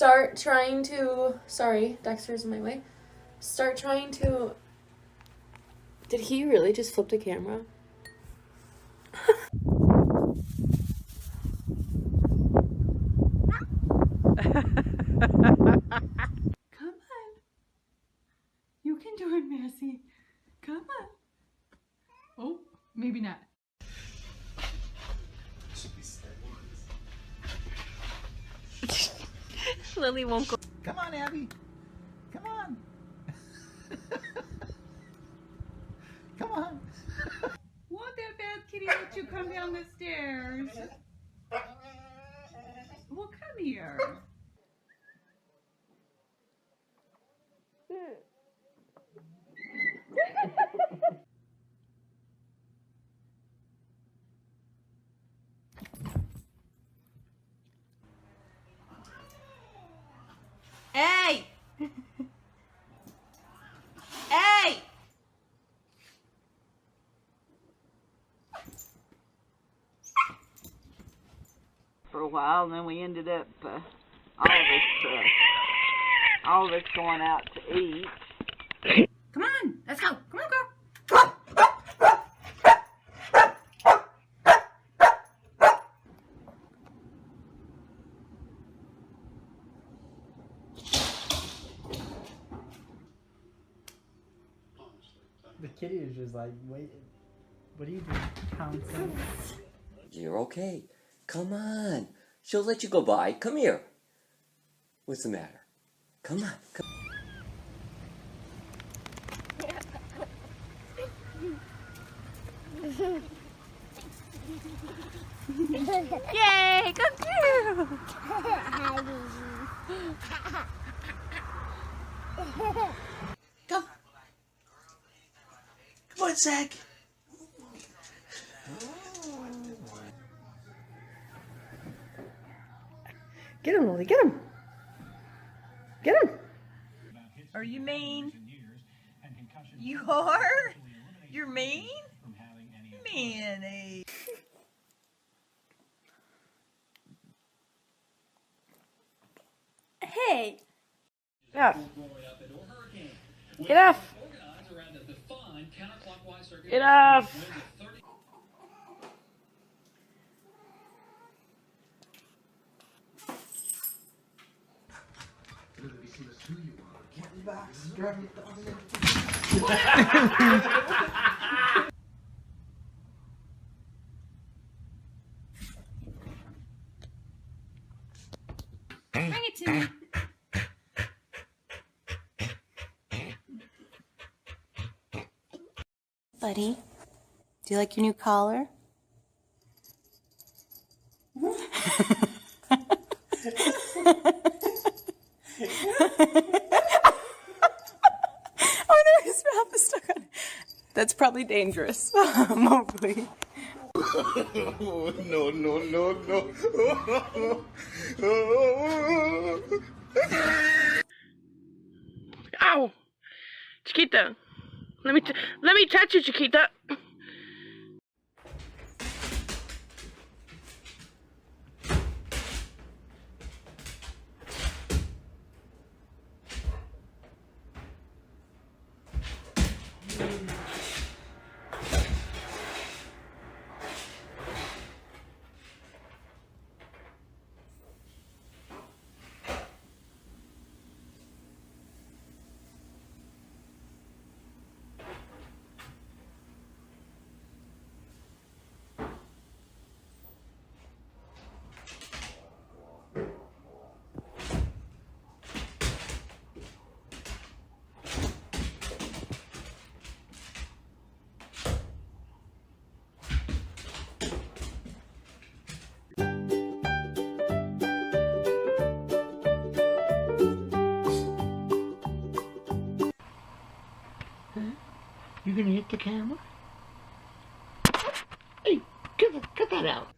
start trying to, sorry, Dexter's in my way. Start trying to, did he really just flip the camera? Come on. You can do it, Massey. Come on. Oh, maybe not. Lily won't go. Come on, Abby. Come on. Come on. Won't that bad kitty let you come down the stairs? Well, come here. Hey! Hey! For a while, and then we ended up all of us going out to eat. Come on, let's go. Come on, girl. The kitty is just like, wait, what are you doing? Pouncing. You're okay. Come on. She'll let you go by. Come here. What's the matter? Come on. Come. Yay! Come through! Come. Come on, Zach. Get him, Lily, get him. Get him. Are you mean? You are? You're mean? Manny. Hey. Get off. Get off. Get off. Bring it to me. Buddy, do you like your new collar? Oh no, his mouth is stuck on it. That's probably dangerous. Hopefully. No, no, no, no. Ow. Chiquita. Let me touch you, Chiquita. You gonna hit the camera? Hey, cut that out.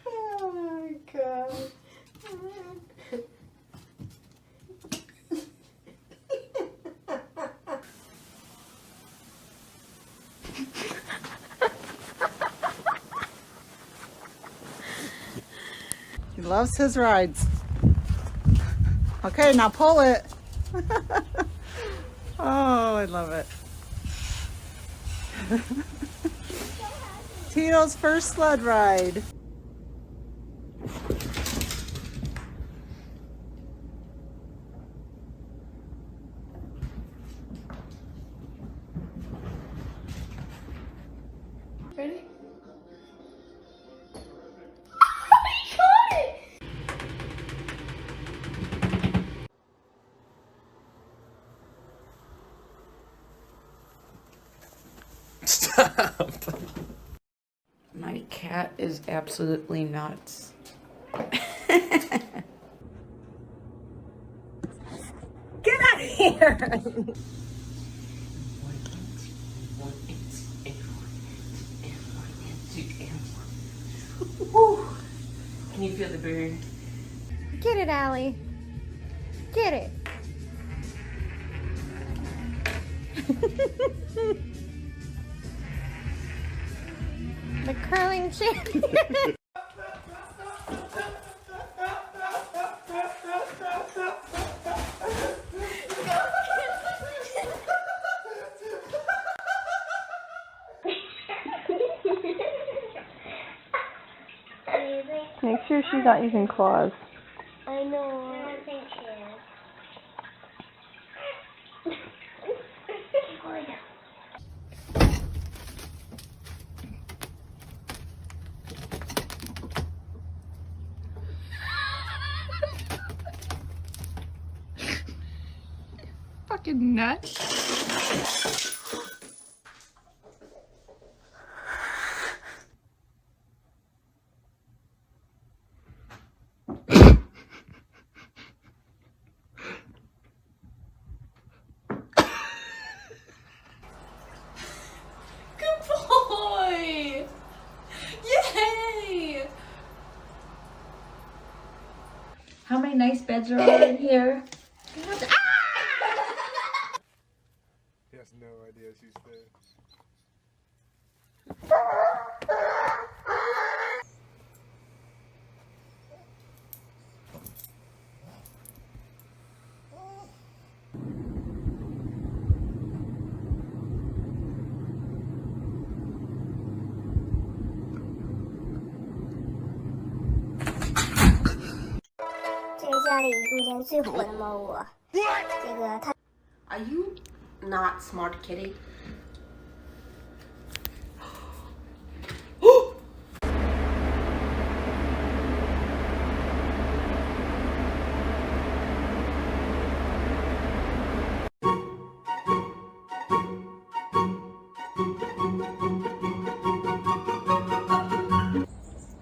Oh my He loves his rides. Okay, now pull it. Oh, I love it. Tito's first sled ride. Ready? Stop. My cat is absolutely nuts. Get out of here! Woo. Can you feel the bird? Get it, Allie. Get it. The curling champion. Make sure she's not using claws. I know. I don't think she is. Fucking nuts. Good boy! Yay! How many nice beds are in here? He has no idea she's there. Are you not smart, kitty?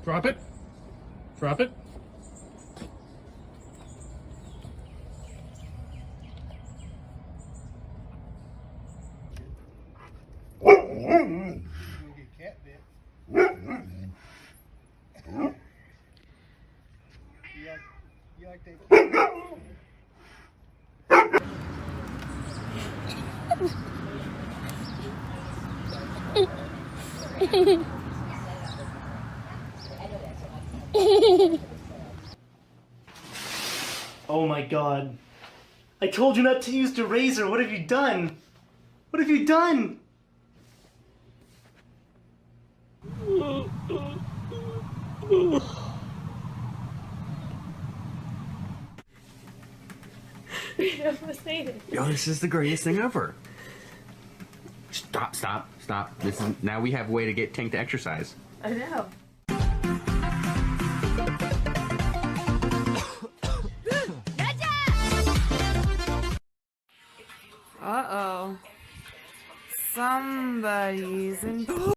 Drop it. Drop it. Oh my god. I told you not to use the razor. What have you done? What have you done? Yo, this is the greatest thing ever. Stop, stop, stop. This is now we have a way to get Tank to exercise. I know. Uh-oh. Somebody's in...